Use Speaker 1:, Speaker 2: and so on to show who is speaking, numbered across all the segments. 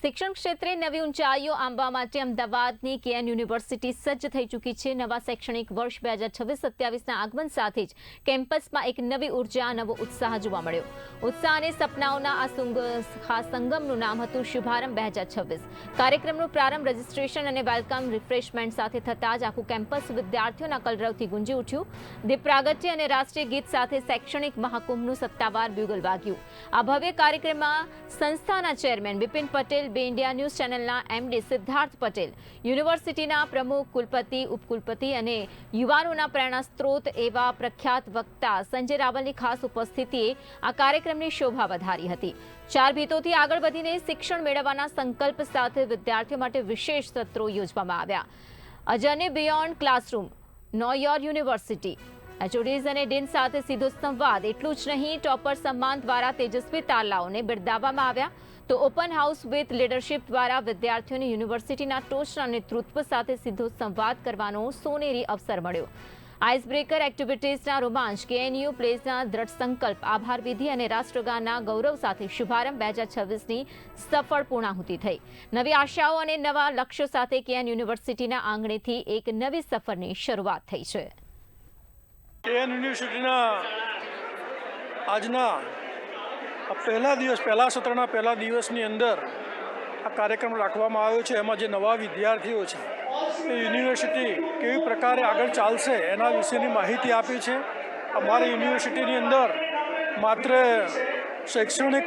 Speaker 1: શિક્ષણ ક્ષેત્રે નવી ઊંચાઈઓ આંબવા માટે અમદાવાદની કેએન યુનિવર્સિટી સજ્જ થઈ ચૂકી છે। નવા શૈક્ષણિક વર્ષ 2026-27ના આગમન સાથે જ કેમ્પસમાં એક નવી ઉર્જા, નવો ઉત્સાહ જોવા મળ્યો। ઉત્સાહ અને સપનાઓના આ ખાસ સંગમનું નામ હતું શુભારંભ 2026। કાર્યક્રમનો પ્રારંભ રજીસ્ટ્રેશન અને વેલકમ રિફ્રેશમેન્ટ સાથે થતાં જ આખું કેમ્પસ વિદ્યાર્થીઓના કલરવથી ગુંજી ઉઠ્યું। દીપ પ્રાગટ્ય અને રાષ્ટ્રીય ગીત સાથે શૈક્ષણિક મહાકુંભનું સત્તાવાર બ્યુગલ વાગ્યું। આ ભવ્ય કાર્યક્રમમાં સંસ્થાના ચેરમેન બિપિન પટેલ, બે ઇન્ડિયા ન્યૂઝ ચેનલના એમડી સિદ્ધાર્થ પટેલ, યુનિવર્સિટીના પ્રમુખ, કુલપતિ, ઉપકુલપતિ અને યુવાનોના પ્રેરણા સ્ત્રોત એવા પ્રખ્યાત વક્તા સંજય રાવલની ખાસ ઉપસ્થિતિએ આ કાર્યક્રમની શોભા વધારી હતી। 4 ભીતોથી આગળ વધીને શિક્ષણ મેળવવાના સંકલ્પ સાથે વિદ્યાર્થીઓ માટે વિશેષ સત્રો યોજવામાં આવ્યા। A journey beyond classroom, know your university, HODs અને ડીન સાથે સીધો સંવાદ। એટલું જ નહીં, ટોપર સન્માન દ્વારા તેજસ્વી તારલાઓને બિરદાવવામાં આવ્યા તો ઓપન હાઉસ વિથ લીડરશિપ દ્વારા વિદ્યાર્થીઓને યુનિવર્સિટીના ટોચના નેતૃત્વ સાથે સીધો સંવાદ કરવાનો સોનેરી અવસર મળ્યો। આઇસ બ્રેકર એક્ટિવિટીઝના રોમાંચ, કેએનયુ પ્લેઝના દ્રઢ સંકલ્પ, આભાર વિધિ અને રાષ્ટ્રગાનના ગૌરવ સાથે શુભારંભ 2026ની સફળ પૂર્ણાહુતિ થઈ। નવી આશાઓ અને નવા લક્ષ્યો સાથે કેએન યુનિવર્સિટીના આંગણેથી એક નવી સફરની શરૂઆત થઈ છે।
Speaker 2: કેએન યુનિવર્સિટીના આજના પહેલા સત્રના પહેલા દિવસની અંદર આ કાર્યક્રમ રાખવામાં આવ્યો છે। એમાં જે નવા વિદ્યાર્થીઓ છે એ યુનિવર્સિટી કેવી પ્રકારે આગળ ચાલશે એના વિશેની માહિતી આપી છે। અમારી યુનિવર્સિટીની અંદર માત્ર શૈક્ષણિક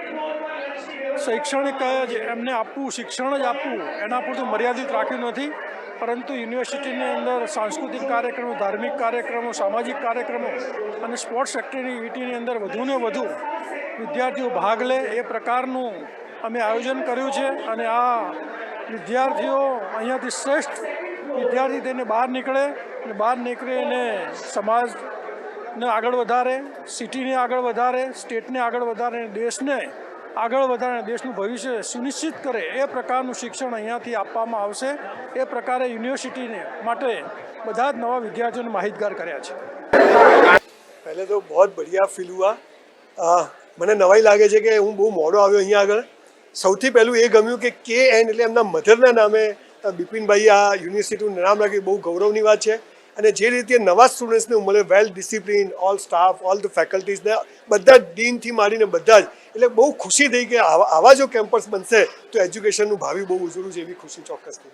Speaker 2: જ એમને આપવું, શિક્ષણ જ આપવું એના પૂરતું મર્યાદિત રાખ્યું નથી, પરંતુ યુનિવર્સિટીની અંદર સાંસ્કૃતિક કાર્યક્રમો, ધાર્મિક કાર્યક્રમો, સામાજિક કાર્યક્રમો અને સ્પોર્ટ્સ એક્ટિવિટીની અંદર વધુને વધુ વિદ્યાર્થીઓ ભાગ લે એ પ્રકારનું અમે આયોજન કર્યું છે। અને આ વિદ્યાર્થીઓ અહીંયાથી શ્રેષ્ઠ વિદ્યાર્થી થઈને બહાર નીકળે અને બહાર નીકળીને સમાજને આગળ વધારે, સિટીને આગળ વધારે, સ્ટેટને આગળ વધારે, દેશને આગળ વધારે, દેશનું ભવિષ્ય સુનિશ્ચિત કરે એ પ્રકારનું શિક્ષણ અહીંયાથી આપવામાં આવશે। એ પ્રકારે યુનિવર્સિટીને માટે બધા જ નવા વિદ્યાર્થીઓને માહિતગાર કર્યા છે।
Speaker 3: પહેલે તો બહુ બઢિયા ફીલ હુઆ। મને નવાઈ લાગે છે કે હું બહુ મોડો આવ્યો અહીંયા આગળ। સૌથી પહેલું એ ગમ્યું કે કેએન એટલે એમના મધરના નામે બિપિનભાઈ આ યુનિવર્સિટીનું નામ રાખ્યું, બહુ ગૌરવની વાત છે। અને જે રીતે નવા સ્ટુડન્ટ્સને મળે, well discipline, all staff, all the ફેકલ્ટીઝને બધા જ ડીનથી માંડીને બધા જ, એટલે બહુ ખુશી થઈ કે આવા જો કેમ્પસ બનશે તો એજ્યુકેશનનું ભાવિ બહુ ઉજળું છે, એવી ખુશી ચોક્કસ થઈ।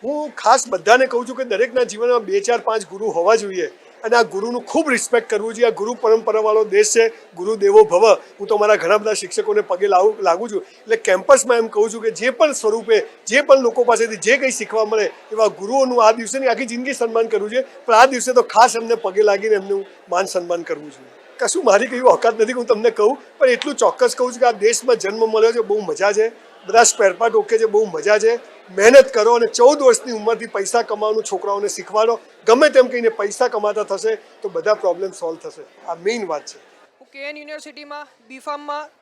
Speaker 3: હું ખાસ બધાને કહું છું કે દરેકના જીવનમાં 2, 4, 5 ગુરુ હોવા જોઈએ અને આ ગુરુનું ખૂબ રિસ્પેક્ટ કરવું જોઈએ। આ ગુરુ પરંપરાવાળો દેશ છે, ગુરુ દેવો ભવ। હું તો મારા ઘણા બધા શિક્ષકોને પગે લાગુ છું। એટલે કેમ્પસમાં એમ કહું છું કે જે પણ સ્વરૂપે, જે પણ લોકો પાસેથી જે કંઈ શીખવા મળે એવા ગુરુઓનું આ દિવસેની આખી જિંદગી સન્માન કરવું જોઈએ, પણ આ દિવસે તો ખાસ એમને પગે લાગીને એમનું માન સન્માન કરવું જોઈએ। કશું મારી કઈ ઓકાત નથી કે હું તમને કહું, પણ એટલું ચોક્કસ કહું છું કે આ દેશમાં જન્મ મળ્યો છે, બહુ મજા છે। બધા સ્પેરપાર્ટ ઓકે છે, બહુ મજા છે। મહેનત કરો અને 14 વર્ષની ઉંમરથી પૈસા કમાવાનું છોકરાઓને શીખવાડો। ગમે તેમ કહીને પૈસા કમાતા થશે તો બધા પ્રોબ્લેમ સોલ્વ થશે। આ મેઇન વાત છે।
Speaker 4: હું કેએન યુનિવર્સિટીમાં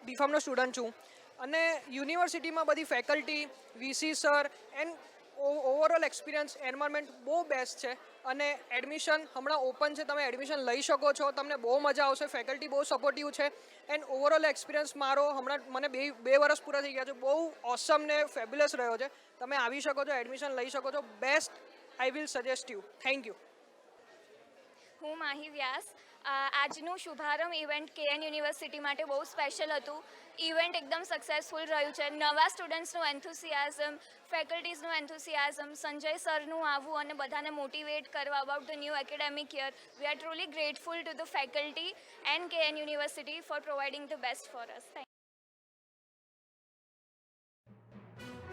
Speaker 4: બીફાર્મનો સ્ટુડન્ટ છું અને યુનિવર્સિટીમાં બધી faculty, VC sir and overall experience, environment બહુ બેસ્ટ છે। અને એડમિશન હમણાં ઓપન છે, તમે એડમિશન લઈ શકો છો, તમને બહુ મજા આવશે। ફેકલ્ટી બહુ સપોર્ટિવ છે એન્ડ ઓવરઓલ એક્સપિરિયન્સ મારો હમણાં મને બે વર્ષ પૂરા થઈ ગયા છે, બહુ ઓસમ ને ફેબ્યુલસ રહ્યો છે। તમે આવી શકો છો, એડમિશન લઈ શકો છો, best I will suggest you. Thank you.
Speaker 5: હું માહી વ્યાસ। આજનું શુભારંભ ઇવેન્ટ કેએન યુનિવર્સિટી માટે બહુ સ્પેશિયલ હતું। ઇવેન્ટ એકદમ સક્સેસફુલ રહ્યું છે। નવા સ્ટુડન્ટ્સનું એન્થુસિયાઝમ, ફેકલ્ટીઝનું એન્થુસિયાઝમ, સંજય સરનું આવવું અને બધાને મોટિવેટ કરવા about the new academic year, we are truly grateful to the faculty and KN university four providing the best for us.